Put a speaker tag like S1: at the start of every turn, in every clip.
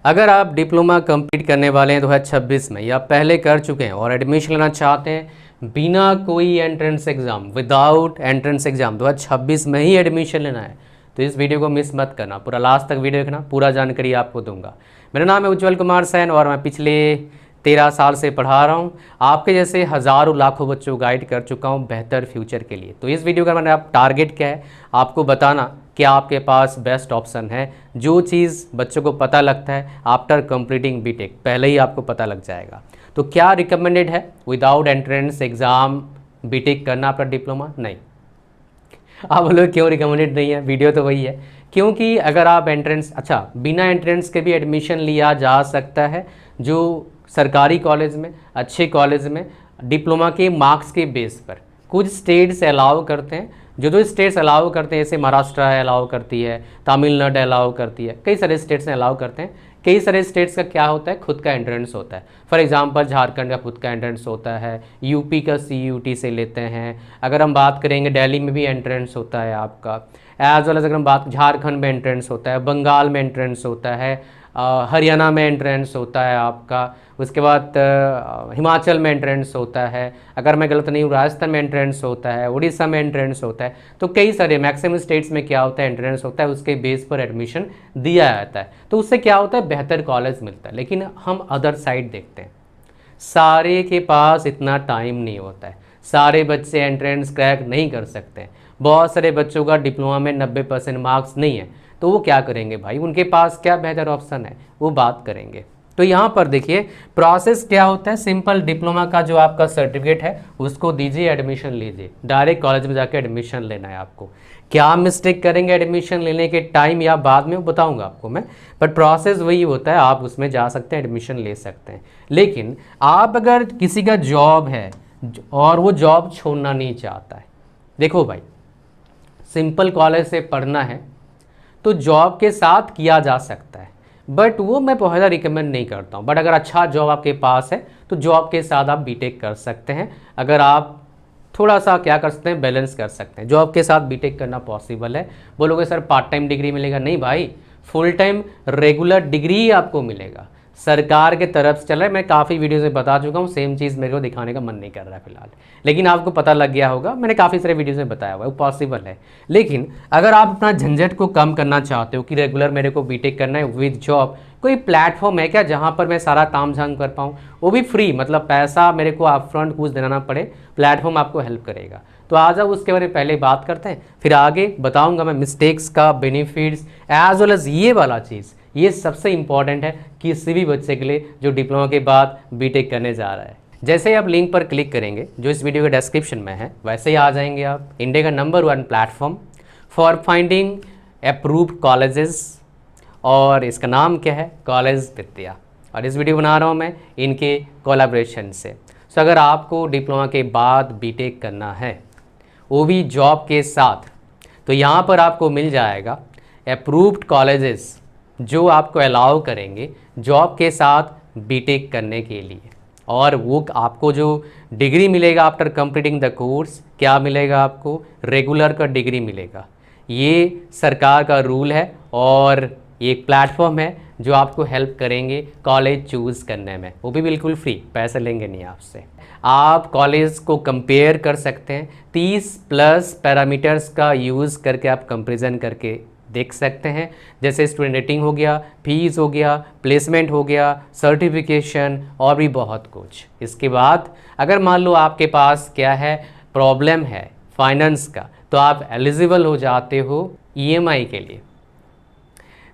S1: अगर आप diploma complete करने वाले हैं 2026 में या पहले कर चुके हैं और एडमिशन लेना चाहते हैं बिना कोई entrance exam, without entrance exam 2026 में ही एडमिशन लेना है, तो इस वीडियो को मिस मत करना, पूरा लास्ट तक वीडियो देखना, पूरा जानकारी आपको दूंगा। मेरा नाम है उज्जवल कुमार सैन और मैं पिछले 13 साल से पढ़ा रहा हूँ। आपके जैसे हज़ारों लाखों बच्चों को गाइड कर चुका हूँ बेहतर फ्यूचर के लिए। तो इस वीडियो का मैंने आप टारगेट क्या है, आपको बताना कि आपके पास बेस्ट ऑप्शन है। जो चीज़ बच्चों को पता लगता है आफ्टर कंप्लीटिंग बीटेक, पहले ही आपको पता लग जाएगा। तो क्या रिकमेंडेड है विदाउट एंट्रेंस एग्ज़ाम बीटेक करना आपका डिप्लोमा? नहीं। आप बोलो क्यों रिकमेंडेड नहीं है? वीडियो तो वही है, क्योंकि अगर आप एंट्रेंस, अच्छा बिना एंट्रेंस के भी एडमिशन लिया जा सकता है जो सरकारी कॉलेज में, अच्छे कॉलेज में डिप्लोमा के मार्क्स के बेस पर। कुछ स्टेट्स अलाउ करते हैं, जो स्टेट्स अलाउ करते हैं, जैसे महाराष्ट्र अलाउ करती है, तमिलनाडु अलाउ करती है, कई सारे स्टेट्स ने अलाउ करते हैं। कई सारे स्टेट्स का क्या होता है, खुद का एंट्रेंस होता है। फॉर एग्जांपल झारखंड का खुद का एंट्रेंस होता है, यूपी का CUT से लेते हैं। अगर हम बात करेंगे दिल्ली में भी एंट्रेंस होता है आपका, एज वेल एज अगर हम बात झारखंड में एंट्रेंस होता है, बंगाल में एंट्रेंस होता है, हरियाणा में एंट्रेंस होता है आपका, उसके बाद हिमाचल में एंट्रेंस होता है, अगर मैं गलत नहीं हूँ राजस्थान में एंट्रेंस होता है, उड़ीसा में एंट्रेंस होता है। तो कई सारे मैक्सिमम स्टेट्स में क्या होता है, एंट्रेंस होता है, उसके बेस पर एडमिशन दिया जाता है। तो उससे क्या होता है, बेहतर कॉलेज मिलता है। लेकिन हम अदर साइड देखते हैं, सारे के पास इतना टाइम नहीं होता है, सारे बच्चे एंट्रेंस क्रैक नहीं कर सकते हैं। बहुत सारे बच्चों का डिप्लोमा में 90% मार्क्स नहीं है, तो वो क्या करेंगे भाई, उनके पास क्या बेहतर ऑप्शन है, वो बात करेंगे। तो यहाँ पर देखिए प्रोसेस क्या होता है, सिंपल डिप्लोमा का जो आपका सर्टिफिकेट है उसको दीजिए, एडमिशन लीजिए, डायरेक्ट कॉलेज में जाकर एडमिशन लेना है आपको। क्या मिस्टेक करेंगे एडमिशन लेने के टाइम या बाद में, वो बताऊंगा आपको मैं, बट प्रोसेस वही होता है, आप उसमें जा सकते हैं, एडमिशन ले सकते हैं। लेकिन आप अगर किसी का जॉब है और वो जॉब छोड़ना नहीं चाहता है, देखो भाई सिंपल कॉलेज से पढ़ना है तो जॉब के साथ किया जा सकता है, बट वो मैं पहला रिकमेंड नहीं करता हूँ। बट अगर अच्छा जॉब आपके पास है तो जॉब के साथ आप बीटेक कर सकते हैं। अगर आप थोड़ा सा क्या कर सकते हैं, बैलेंस कर सकते हैं, जॉब के साथ बीटेक करना पॉसिबल है। बोलोगे सर पार्ट टाइम डिग्री मिलेगा? नहीं भाई, फुल टाइम रेगुलर डिग्री ही आपको मिलेगा, सरकार के तरफ से चल रहा है। मैं काफ़ी वीडियोज़ में बता चुका हूँ, सेम चीज़ मेरे को दिखाने का मन नहीं कर रहा है फिलहाल, लेकिन आपको पता लग गया होगा, मैंने काफ़ी सारे वीडियोज़ में बताया हुआ है, वो पॉसिबल है। लेकिन अगर आप अपना झंझट को कम करना चाहते हो कि रेगुलर मेरे को बीटेक करना है विद जॉब, कोई प्लेटफॉर्म है क्या जहाँ पर मैं सारा काम झाम कर पाऊँ, वो भी फ्री, मतलब पैसा मेरे को अपफ्रंट कुछ देना ना पड़े, प्लेटफॉर्म आपको हेल्प करेगा। तो आ जाओ उसके बारे में पहले बात करते हैं, फिर आगे बताऊंगा मैं मिस्टेक्स का, बेनिफिट्स, एज वेल एज ये वाला चीज़, ये सबसे इंपॉर्टेंट है किसी भी बच्चे के लिए जो डिप्लोमा के बाद बीटेक करने जा रहा है। जैसे ही आप लिंक पर क्लिक करेंगे जो इस वीडियो के डिस्क्रिप्शन में है, वैसे ही आ जाएंगे आप इंडिया का number 1 platform for finding approved colleges, और इसका नाम क्या है, कॉलेज विद्या। और इस वीडियो बना रहा हूँ मैं इनके कोलैबोरेशन से। सो अगर आपको डिप्लोमा के बाद बीटेक करना है वो भी जॉब के साथ, तो यहाँ पर आपको मिल जाएगा अप्रूव्ड कॉलेजेस जो आपको अलाउ करेंगे जॉब के साथ बीटेक करने के लिए। और वो आपको जो डिग्री मिलेगा आफ्टर कंप्लीटिंग द कोर्स, क्या मिलेगा आपको, रेगुलर का डिग्री मिलेगा। ये सरकार का रूल है और एक प्लेटफॉर्म है जो आपको हेल्प करेंगे कॉलेज चूज़ करने में, वो भी बिल्कुल फ्री, पैसे लेंगे नहीं आपसे। आप कॉलेज को कंपेयर कर सकते हैं, 30+ पैरामीटर्स का यूज़ करके आप कंपेरिजन करके देख सकते हैं, जैसे स्टूडेंट रेटिंग हो गया, फीस हो गया, प्लेसमेंट हो गया, सर्टिफिकेशन और भी बहुत कुछ। इसके बाद अगर मान लो आपके पास क्या है, प्रॉब्लम है फाइनेंस का, तो आप एलिजिबल हो जाते हो EMI के लिए,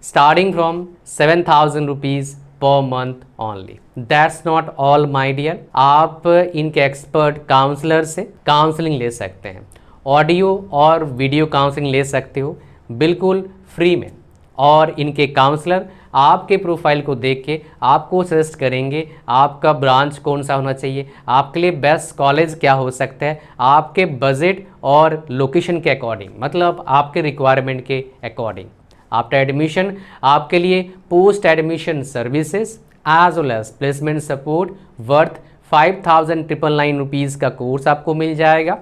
S1: starting from 7,000 rupees per month only. That's not all my dear, आप इनके एक्सपर्ट काउंसलर से काउंसलिंग ले सकते हैं, ऑडियो और वीडियो काउंसलिंग ले सकते हो बिल्कुल फ्री में। और इनके काउंसलर आपके प्रोफाइल को देख के आपको सजेस्ट करेंगे आपका ब्रांच कौन सा होना चाहिए, आपके लिए बेस्ट कॉलेज क्या हो सकता है, आपके बजट और लोकेशन के अकॉर्डिंग, मतलब आपके रिक्वायरमेंट के अकॉर्डिंग। आफ्टर एडमिशन आपके लिए post admission services as well as placement support worth 5,999 rupees का कोर्स आपको मिल जाएगा।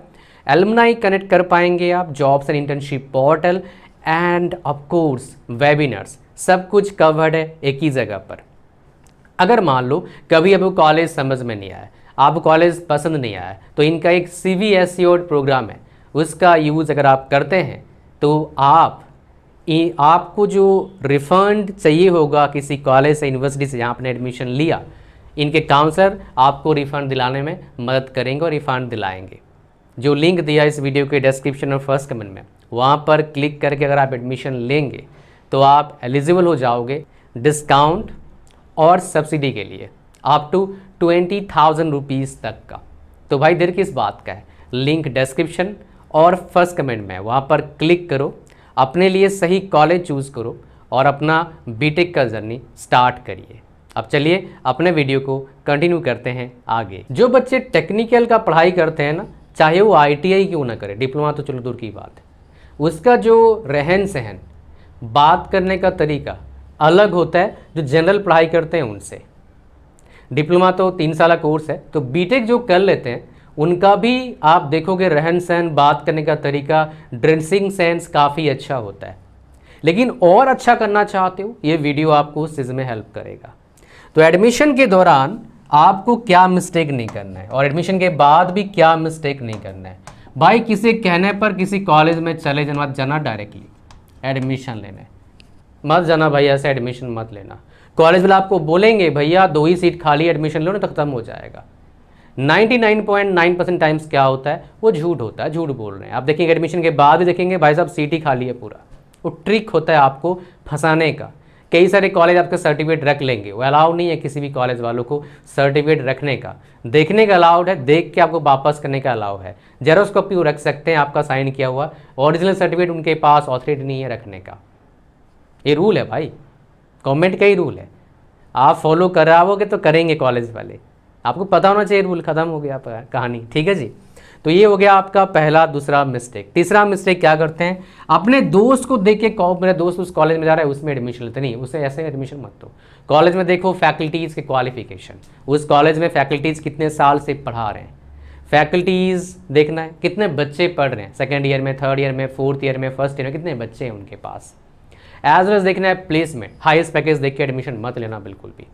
S1: एलुमनाई कनेक्ट कर पाएंगे आप, jobs and internship portal, and of course webinars सब कुछ कवर्ड है एक ही जगह पर। अगर मान लो कभी आपको कॉलेज समझ में नहीं आया, आपको कॉलेज पसंद नहीं आया, तो इनका एक CVSE प्रोग्राम है, उसका यूज़ अगर आप करते हैं तो आपको जो रिफंड चाहिए होगा किसी कॉलेज से, यूनिवर्सिटी से जहाँ आपने एडमिशन लिया, इनके काउंसलर आपको रिफ़ंड दिलाने में मदद करेंगे और रिफ़ंड दिलाएंगे। जो लिंक दिया इस वीडियो के डिस्क्रिप्शन और फर्स्ट कमेंट में, वहाँ पर क्लिक करके अगर आप एडमिशन लेंगे तो आप एलिजिबल हो जाओगे डिस्काउंट और सब्सिडी के लिए अप टू 20,000 रुपीज़ तक का। तो भाई देर किस बात का है, लिंक डिस्क्रिप्शन और फर्स्ट कमेंट में, वहाँ पर क्लिक करो, अपने लिए सही कॉलेज चूज़ करो और अपना बीटेक का जर्नी स्टार्ट करिए। अब चलिए अपने वीडियो को कंटिन्यू करते हैं आगे। जो बच्चे टेक्निकल का पढ़ाई करते हैं ना, चाहे वो ITI क्यों ना करे, डिप्लोमा तो चलो दूर की बात है, उसका जो रहन सहन, बात करने का तरीका अलग होता है जो जनरल पढ़ाई करते हैं उनसे। डिप्लोमा तो 3 साल कोर्स है, तो बीटेक जो कर लेते हैं उनका भी आप देखोगे रहन सहन, बात करने का तरीका, ड्रेसिंग सेंस काफ़ी अच्छा होता है। लेकिन और अच्छा करना चाहते हो, ये वीडियो आपको उस चीज़ में हेल्प करेगा। तो एडमिशन के दौरान आपको क्या मिस्टेक नहीं करना है और एडमिशन के बाद भी क्या मिस्टेक नहीं करना है। भाई किसी कहने पर किसी कॉलेज में चले जाना, मत जाना डायरेक्टली एडमिशन लेने, मत जाना भाई, ऐसे एडमिशन मत लेना। कॉलेज वाले आपको बोलेंगे भैया 2 ही सीट खाली, एडमिशन लो ना तो खत्म हो जाएगा। 99.9% टाइम्स क्या होता है, वो झूठ होता है, झूठ बोल रहे हैं। आप देखेंगे एडमिशन के बाद भी देखेंगे भाई साहब सीट ही खाली है पूरा। वो ट्रिक होता है आपको फंसाने का। कई सारे कॉलेज आपका सर्टिफिकेट रख लेंगे, वो अलाउ नहीं है किसी भी कॉलेज वालों को सर्टिफिकेट रखने का। देखने का अलाउड है, देख के आपको वापस करने का अलाउ है। जेरोक्स कॉपी वो रख सकते हैं आपका साइन किया हुआ, ओरिजिनल सर्टिफिकेट उनके पास ऑथोरिटी नहीं है रखने का। ये रूल है भाई, गवर्नमेंट का ही रूल है। आप फॉलो कराओगे तो करेंगे कॉलेज वाले, आपको पता होना चाहिए रूल, खत्म हो गया कहानी। ठीक है जी, तो ये हो गया आपका पहला। दूसरा मिस्टेक, तीसरा मिस्टेक क्या करते हैं, अपने दोस्त को देख के मेरा दोस्त उस कॉलेज में जा रहा है उसमें एडमिशन लेते नहीं, उसे ऐसे एडमिशन मत दो। कॉलेज में देखो फैकल्टीज़ के क्वालिफिकेशन, उस कॉलेज में फैकल्टीज़ कितने साल से पढ़ा रहे हैं, फैकल्टीज़ देखना है, कितने बच्चे पढ़ रहे हैं, 2nd ईयर में, 3rd ईयर में, 4th ईयर में, 1st ईयर में कितने बच्चे हैं उनके पास। एज वेल देखना है प्लेसमेंट, हाईएस्ट पैकेज देख के एडमिशन मत लेना बिल्कुल भी,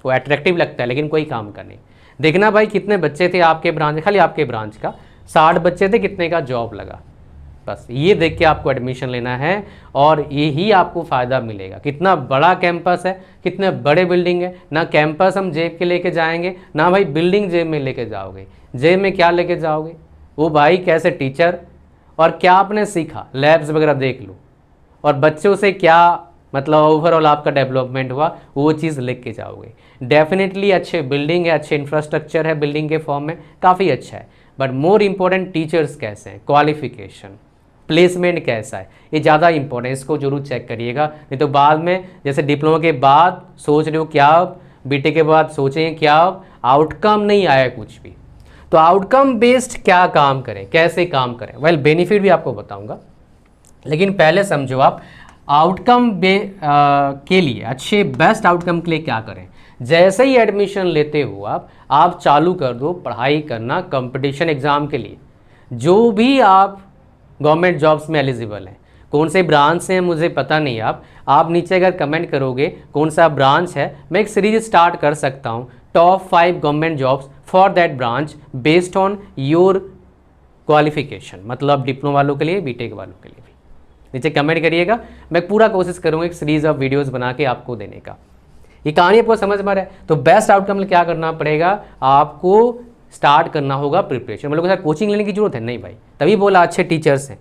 S1: वो अट्रैक्टिव लगता है लेकिन कोई काम का नहीं। देखना भाई कितने बच्चे थे आपके ब्रांच, खाली आपके ब्रांच का 60 बच्चे थे, कितने का जॉब लगा, बस ये देख के आपको एडमिशन लेना है और यही आपको फ़ायदा मिलेगा। कितना बड़ा कैंपस है, कितने बड़े बिल्डिंग है, ना कैंपस हम जेब के लेके जाएंगे, ना भाई बिल्डिंग जेब में लेके जाओगे। जेब में क्या लेके जाओगे, वो भाई कैसे टीचर और क्या आपने सीखा, लैब्स वगैरह देख लो, और बच्चों से क्या मतलब ओवरऑल आपका डेवलपमेंट हुआ, वो चीज़ लिख के जाओगे। डेफिनेटली अच्छे बिल्डिंग है, अच्छे इंफ्रास्ट्रक्चर है बिल्डिंग के फॉर्म में, काफ़ी अच्छा है, बट मोर इम्पोर्टेंट टीचर्स कैसे हैं, क्वालिफिकेशन, प्लेसमेंट कैसा है, ये ज़्यादा इंपॉर्टेंट है, इसको जरूर चेक करिएगा। नहीं तो बाद में जैसे डिप्लोमा के बाद सोच रहे हो क्या, बीटेक के बाद सोचें क्या, आउटकम नहीं आया कुछ भी। तो आउटकम बेस्ड क्या काम करें, कैसे काम करें, वेल बेनिफिट भी आपको बताऊँगा, लेकिन पहले समझो आप आउटकम के लिए, अच्छे बेस्ट आउटकम के लिए क्या करें। जैसे ही एडमिशन लेते हो आप चालू कर दो पढ़ाई करना कंपटीशन एग्ज़ाम के लिए। जो भी आप गवर्नमेंट जॉब्स में एलिजिबल हैं, कौन से ब्रांच से हैं मुझे पता नहीं, आप नीचे अगर कमेंट करोगे कौन सा ब्रांच है, मैं एक सीरीज स्टार्ट कर सकता हूँ, top 5 government jobs for that branch based on your qualification, मतलब डिप्लोमा वालों के लिए, बीटेक वालों के लिए भी। नीचे कमेंट करिएगा, मैं पूरा कोशिश करूँगा एक सीरीज़ ऑफ वीडियोस बना के आपको देने का। ये कहानी आपको समझ में आ रहा है। तो बेस्ट आउटकम में क्या करना पड़ेगा, आपको स्टार्ट करना होगा प्रिपरेशन। मतलब सर कोचिंग लेने की जरूरत है नहीं भाई, तभी बोला अच्छे टीचर्स हैं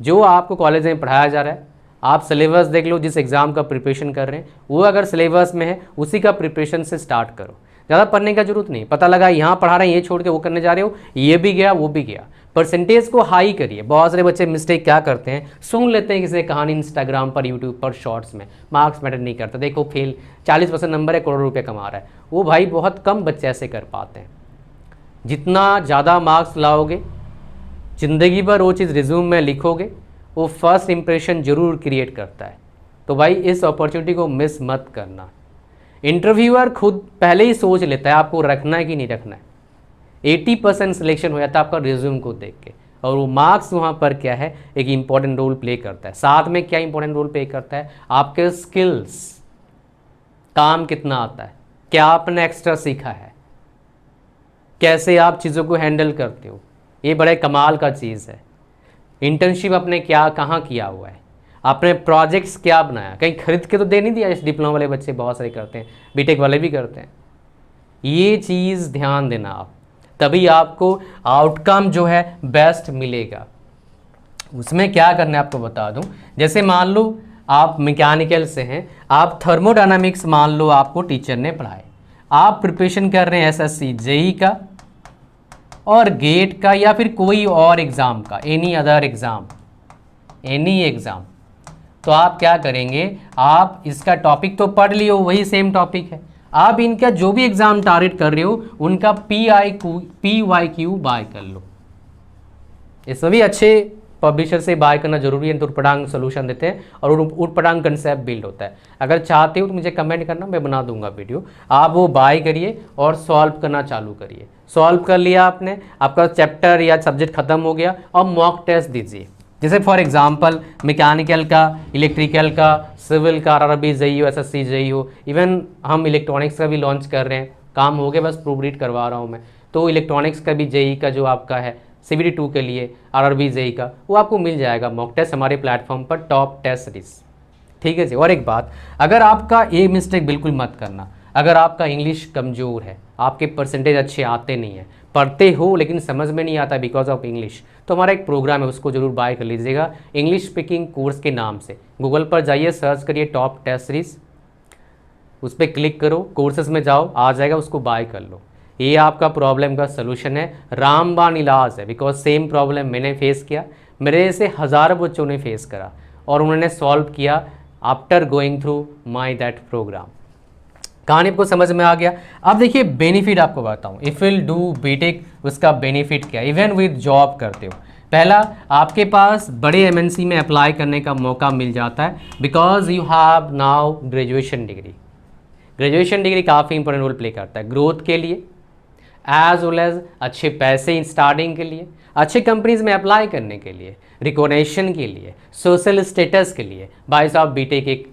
S1: जो आपको कॉलेज में पढ़ाया जा रहा है। आप सिलेबस देख लो, जिस एग्ज़ाम का प्रिपरेशन कर रहे हैं वो अगर सिलेबस में है उसी का प्रिपरेशन से स्टार्ट करो, ज़्यादा पढ़ने का जरूरत नहीं। पता लगा यहाँ पढ़ा रहे हैं, ये छोड़ के वो करने जा रहे हो, ये भी गया वो भी गया। परसेंटेज को हाई करिए। बहुत सारे बच्चे मिस्टेक क्या करते हैं, सुन लेते हैं किसी कहानी इंस्टाग्राम पर, यूट्यूब पर, शॉर्ट्स में, मार्क्स मैटर नहीं करता, देखो फेल 40% नंबर है, करोड़ों रुपये कमा रहा है। वो भाई बहुत कम बच्चे ऐसे कर पाते हैं। जितना ज़्यादा मार्क्स लाओगे, ज़िंदगी भर वो चीज़ रिज्यूम में लिखोगे, वो फर्स्ट इंप्रेशन जरूर क्रिएट करता है। तो भाई इस अपॉर्चुनिटी को मिस मत करना। इंटरव्यूअर खुद पहले ही सोच लेता है आपको रखना है कि नहीं रखना है। 80% सिलेक्शन हो जाता है आपका रिज्यूम को देख के, और वो मार्क्स वहाँ पर क्या है, एक इम्पॉर्टेंट रोल प्ले करता है। साथ में क्या इम्पॉर्टेंट रोल प्ले करता है, आपके स्किल्स, काम कितना आता है, क्या आपने एक्स्ट्रा सीखा है, कैसे आप चीज़ों को हैंडल करते हो, ये बड़े कमाल का चीज़ है। इंटर्नशिप आपने क्या कहाँ किया हुआ है, आपने प्रोजेक्ट्स क्या बनाया, कहीं खरीद के तो दे नहीं दिया। इस डिप्लोमा वाले बच्चे बहुत सारे करते हैं, बीटेक वाले भी करते हैं। ये चीज़ ध्यान देना आप, तभी आपको आउटकम जो है बेस्ट मिलेगा। उसमें क्या करना है आपको बता दूं, जैसे मान लो आप मैकेनिकल से हैं, आप थर्मोडायनामिक्स मान लो आपको टीचर ने पढ़ाए, आप प्रिपरेशन कर रहे हैं एसएससी जेई का और गेट का या फिर कोई और एग्ज़ाम का, any other exam, any exam, तो आप क्या करेंगे, आप इसका टॉपिक तो पढ़ लियो, वही सेम टॉपिक है, आप इनका जो भी एग्ज़ाम टारगेट कर रहे हो उनका PYQ बाय कर लो। इसमें भी अच्छे पब्लिशर से बाय करना जरूरी है, तो उटपटांग सोल्यूशन देते हैं और उटपटांग कंसेप्ट बिल्ड होता है। अगर चाहते हो तो मुझे कमेंट करना, मैं बना दूंगा वीडियो, आप वो बाय करिए और सॉल्व करना चालू करिए। सॉल्व कर लिया आपने, आपका चैप्टर या सब्जेक्ट खत्म हो गया, अब मॉक टेस्ट दीजिए। जैसे फॉर एग्जांपल मैकेनिकल का, इलेक्ट्रिकल का, सिविल का, RRB जेई हो, SSC जेई हो, इवन हम इलेक्ट्रॉनिक्स का भी लॉन्च कर रहे हैं, काम हो गया, बस प्रूफ रीड करवा रहा हूँ मैं। तो इलेक्ट्रॉनिक्स का भी जेई का जो आपका है CBT 2 के लिए, RRB जेई का, वो आपको मिल जाएगा मॉक टेस्ट हमारे प्लेटफॉर्म पर, टॉप टेस्ट सीरीज। ठीक है जी। और एक बात, अगर आपका ये मिस्टेक बिल्कुल मत करना, अगर आपका इंग्लिश कमज़ोर है, आपके परसेंटेज अच्छे आते नहीं हैं, पढ़ते हो लेकिन समझ में नहीं आता बिकॉज ऑफ इंग्लिश, तो हमारा एक प्रोग्राम है, उसको जरूर बाय कर लीजिएगा, इंग्लिश स्पीकिंग कोर्स के नाम से। गूगल पर जाइए, सर्च करिए टॉप टेस्ट सीरीज, उस पर क्लिक करो, कोर्सेज में जाओ, आ जाएगा, उसको बाय कर लो। ये आपका प्रॉब्लम का सलूशन है, रामबाण इलाज है। बिकॉज सेम प्रॉब्लम मैंने फेस किया, मेरे से हज़ारों बच्चों ने फेस करा और उन्होंने सॉल्व किया after going through my that program. कहानी आपको समझ में आ गया। अब देखिए बेनिफिट आपको बताऊं, इफ विल डू बीटेक, उसका बेनिफिट क्या है, इवन विद जॉब करते हो। पहला, आपके पास बड़े MNC में अप्लाई करने का मौका मिल जाता है, because you have now graduation degree. Graduation degree काफ़ी इंपॉर्टेंट रोल प्ले करता है ग्रोथ के लिए, एज वेल एज अच्छे पैसे स्टार्टिंग के लिए, अच्छे कंपनीज में अप्लाई करने के लिए, रिकॉग्निशन के लिए, सोशल स्टेटस के लिए। भाई साहब बीटेक एक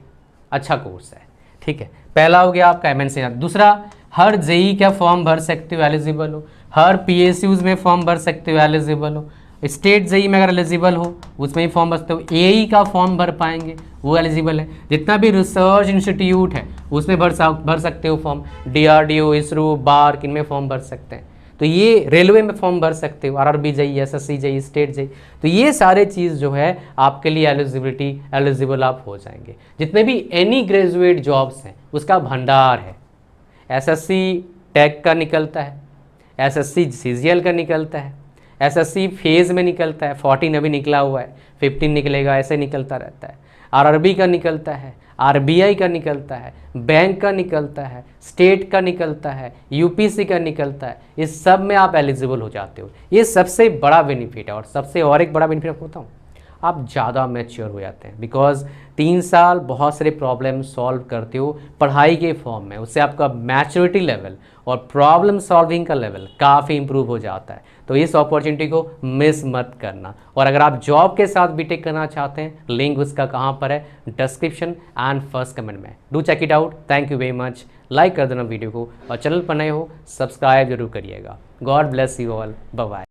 S1: अच्छा कोर्स है। ठीक है, पहला हो गया आपका MNC। दूसरा, हर जेई का फॉर्म भर सकते हो, एलिजिबल हो, हर PSUs में फॉर्म भर सकते हो, एलिजिबल हो, स्टेट जेई में अगर एलिजिबल हो उसमें ही फॉर्म भरते हो, AE का फॉर्म भर पाएंगे, वो एलिजिबल है। जितना भी रिसर्च इंस्टीट्यूट है उसमें भर सकते हो फॉर्म, DRDO, इसरो, बार्क, इनमें फॉर्म भर सकते हैं। तो ये रेलवे में फॉर्म भर सकते हो, RRB JE, SSC JE, state JE, तो ये सारे चीज़ जो है आपके लिए एलिजिबल आप हो जाएंगे। जितने भी एनी ग्रेजुएट जॉब्स हैं उसका भंडार है। SSC टेक का निकलता है, SSC CGL का निकलता है, SSC फेज़ में निकलता है, 14 अभी निकला हुआ है, 15 निकलेगा, ऐसे निकलता रहता है। RRB का निकलता है, RBI का निकलता है, बैंक का निकलता है, स्टेट का निकलता है, UPC का निकलता है। इस सब में आप एलिजिबल हो जाते हो। ये सबसे बड़ा बेनिफिट है। और सबसे और एक बड़ा बेनिफिट आपको बताऊँ, आप ज़्यादा मैच्योर हो जाते हैं, बिकॉज 3 साल बहुत सारे प्रॉब्लम सॉल्व करते हो पढ़ाई के फॉर्म में, उससे आपका मैच्योरिटी लेवल और प्रॉब्लम सॉल्विंग का लेवल काफ़ी इंप्रूव हो जाता है। तो इस अपॉर्चुनिटी को मिस मत करना। और अगर आप जॉब के साथ बीटेक करना चाहते हैं, लिंक उसका कहाँ पर है, डिस्क्रिप्शन एंड फर्स्ट कमेंट में। Do check it out. Thank you very much. Like कर देना वीडियो को, और चैनल पर नए हो सब्सक्राइब जरूर करिएगा। God bless you all. Bye bye.